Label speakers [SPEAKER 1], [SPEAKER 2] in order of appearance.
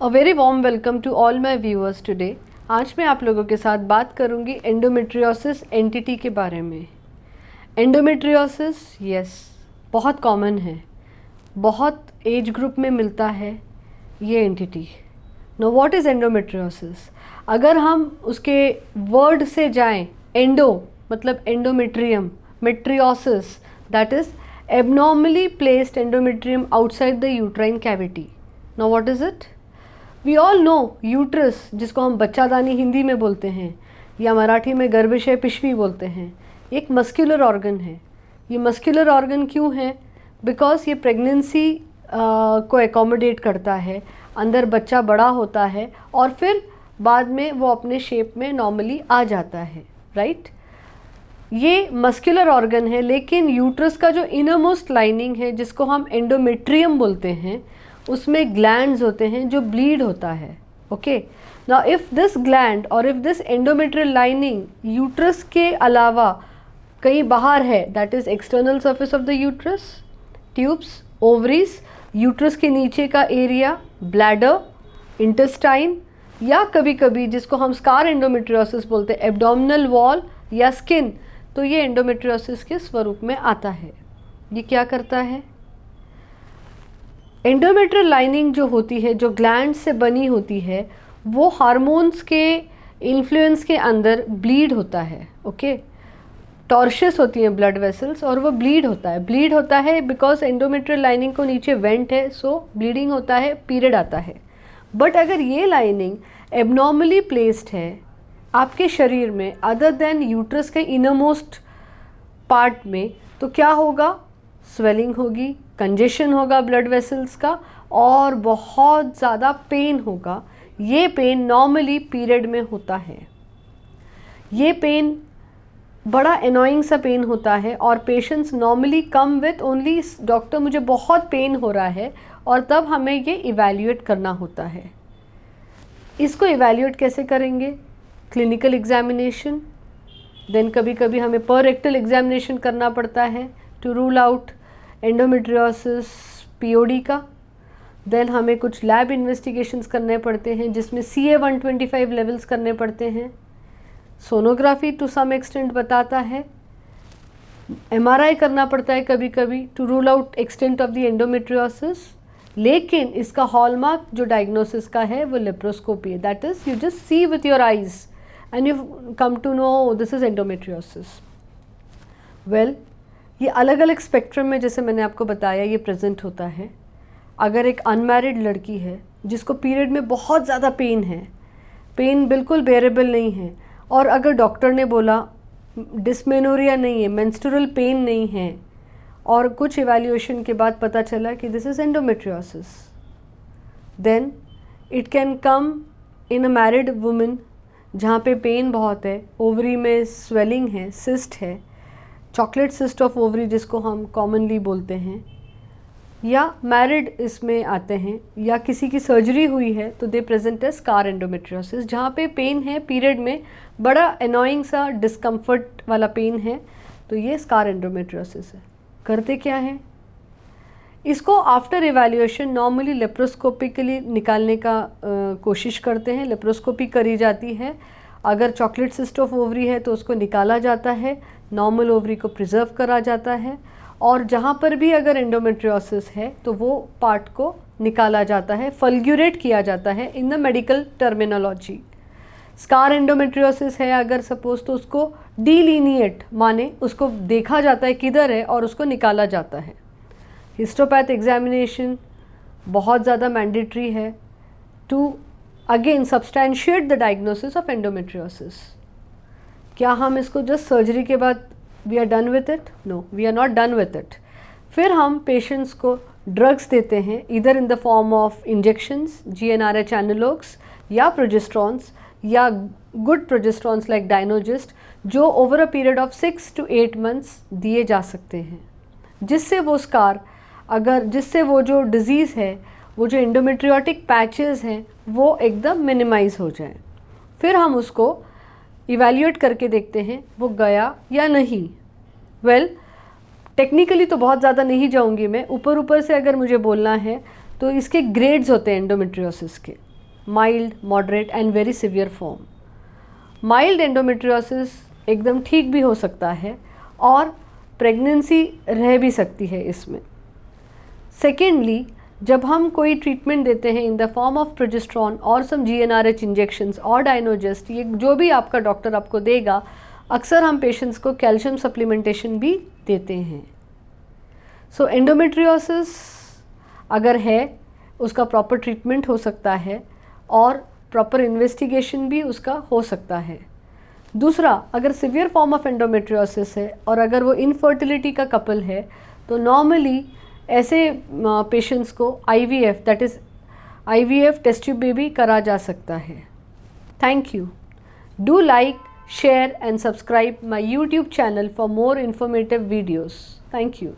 [SPEAKER 1] A very warm welcome to all my viewers today. आज मैं आप लोगों के साथ बात करूंगी एंडोमेट्रियोसिस एंटिटी के बारे में। एंडोमेट्रियोसिस यस बहुत कॉमन है, बहुत एज ग्रुप में मिलता है ये entity. Know what is endometriosis? अगर हम उसके वर्ड से जाएं, एंडो मतलब endometrium, metriosis that is abnormally placed endometrium outside the uterine cavity. Know what is it? We all know uterus, जिसको हम बच्चादानी हिंदी में बोलते हैं या मराठी में गर्भाशय पिशवी बोलते हैं, एक मस्कुलर ऑर्गन है। ये मस्कुलर ऑर्गन क्यों है? बिकॉज ये प्रेगनेंसी को एकोमोडेट करता है, अंदर बच्चा बड़ा होता है और फिर बाद में वो अपने शेप में नॉर्मली आ जाता है, राइट? ये मस्कुलर ऑर्गन है, लेकिन यूट्रस का जो इनरमोस्ट लाइनिंग है जिसको हम एंडोमेट्रियम बोलते हैं, उसमें ग्लैंड्स होते हैं जो ब्लीड होता है। Okay, now if this gland और if this endometrial lining uterus के अलावा कहीं बाहर है, that is external surface of the uterus, tubes, ovaries, uterus के नीचे का एरिया, ब्लैडर, इंटेस्टाइन, या कभी कभी जिसको हम स्कार एंडोमेट्रियोसिस बोलते हैं, एब्डोमिनल वॉल या स्किन, तो ये एंडोमेट्रियोसिस के स्वरूप में आता है। ये क्या करता है? एंडोमेट्रियल लाइनिंग जो होती है, जो ग्लैंड से बनी होती है, वो हार्मोन्स के इन्फ्लुएंस के अंदर ब्लीड होता है। ओके, टॉर्शस होती हैं ब्लड वेसल्स और वो ब्लीड होता है। ब्लीड होता है बिकॉज एंडोमेट्रियल लाइनिंग को नीचे वेंट है, सो ब्लीडिंग होता है, पीरियड आता है। बट अगर ये लाइनिंग एबनॉर्मली प्लेस्ड है आपके शरीर में अदर देन यूट्रस के इनरमोस्ट पार्ट में, तो क्या होगा? स्वेलिंग होगी, कंजेशन होगा ब्लड वेसल्स का और बहुत ज़्यादा पेन होगा। ये पेन नॉर्मली पीरियड में होता है। ये पेन बड़ा एनोइंग सा पेन होता है और patients normally come with only doctor मुझे बहुत पेन हो रहा है, और तब हमें ये इवैल्यूएट करना होता है। इसको इवैल्यूएट कैसे करेंगे? क्लिनिकल एग्जामिनेशन, देन कभी कभी हमें पर रेक्टल एग्जामिनेशन करना पड़ता है to rule out endometriosis POD का। देन हमें कुछ लैब इन्वेस्टिगेशंस करने पड़ते हैं जिसमें CA-125 लेवल्स करने पड़ते हैं। सोनोग्राफी टू सम एक्सटेंट बताता है, MRI करना पड़ता है कभी कभी to rule out extent of the endometriosis. लेकिन इसका हॉलमार्क जो डायग्नोसिस का है वो लेप्रोस्कोपी है, that is you just see with your eyes and you come to know this is endometriosis. Well, ये अलग अलग स्पेक्ट्रम में, जैसे मैंने आपको बताया, ये प्रेजेंट होता है। अगर एक अनमैरिड लड़की है जिसको पीरियड में बहुत ज़्यादा पेन है, पेन बिल्कुल बेरेबल नहीं है, और अगर डॉक्टर ने बोला डिस्मेनोरिया नहीं है, मेंस्ट्रुअल पेन नहीं है, और कुछ इवैल्यूएशन के बाद पता चला कि this is endometriosis, then it can come in a married women जहाँ पे पेन बहुत है, ओवरी में स्वेलिंग है, सिस्ट है, चॉकलेट सिस्ट ऑफ ओवरी जिसको हम कॉमनली बोलते हैं, या मैरिड इसमें आते हैं, या किसी की सर्जरी हुई है तो they present as scar endometriosis, जहाँ पे पेन है पीरियड में, बड़ा एनोइंग सा डिस्कम्फर्ट वाला पेन है, तो ये स्कार एंडोमेट्रियोसिस है। करते क्या है? इसको आफ्टर इवैल्यूएशन नॉर्मली लेप्रोस्कोपिकली निकालने का कोशिश करते हैं। लेप्रोस्कोपी करी जाती है। अगर चॉकलेट सिस्ट ऑफ ओवरी है तो उसको निकाला जाता है, नॉर्मल ओवरी को प्रिजर्व करा जाता है, और जहाँ पर भी अगर एंडोमेट्रियोसिस है तो वो पार्ट को निकाला जाता है, फल्ग्यूरेट किया जाता है in the medical terminology. Scar endometriosis है अगर सपोज, तो उसको डीलिनिएट माने उसको देखा जाता है किधर है और उसको निकाला जाता है। हिस्टोपैथ एग्जामिनेशन बहुत ज़्यादा मैंडेटरी है to again substantiate the diagnosis of endometriosis. क्या हम इसको जस्ट सर्जरी के बाद we are done with it? No, we are not done with it. फिर हम पेशेंट्स को ड्रग्स देते हैं, इधर in the form of injections, GnRH analogues या प्रोजेस्ट्रॉन्स, या गुड प्रोजेस्ट्रॉन्स लाइक डायनोजिस्ट, जो over a period of 6 to 8 months दिए जा सकते हैं, जिससे वो स्कार, अगर जिससे वो जो डिज़ीज़ है, वो जो एंडोमेट्रियोटिक पैचेस हैं, वो एकदम मिनिमाइज़ हो जाए। फिर हम उसको इवैल्यूएट करके देखते हैं वो गया या नहीं। वेल, टेक्निकली तो बहुत ज़्यादा नहीं जाऊंगी मैं, ऊपर ऊपर से अगर मुझे बोलना है तो इसके ग्रेड्स होते हैं एंडोमेट्रियोसिस के, mild, moderate and very severe form. Mild endometriosis एकदम ठीक भी हो सकता है और प्रेगनेंसी रह भी सकती है इसमें। सेकेंडली, जब हम कोई ट्रीटमेंट देते हैं इन द फॉर्म ऑफ प्रोजेस्ट्रॉन और सम GnRH इंजेक्शंस और डायनोजेस्ट, ये जो भी आपका डॉक्टर आपको देगा, अक्सर हम पेशेंट्स को कैल्शियम सप्लीमेंटेशन भी देते हैं। सो एंडोमेट्रियोसिस अगर है उसका प्रॉपर ट्रीटमेंट हो सकता है और प्रॉपर इन्वेस्टिगेशन भी उसका हो सकता है। दूसरा, अगर सिवियर फॉर्म ऑफ एंडोमेट्रियोसिस है और अगर वो इनफर्टिलिटी का कपल है तो नॉर्मली ऐसे पेशेंट्स को IVF, that is IVF test tube baby करा जा सकता है। Thank you. Do like, share and subscribe my YouTube channel for more informative videos. Thank you.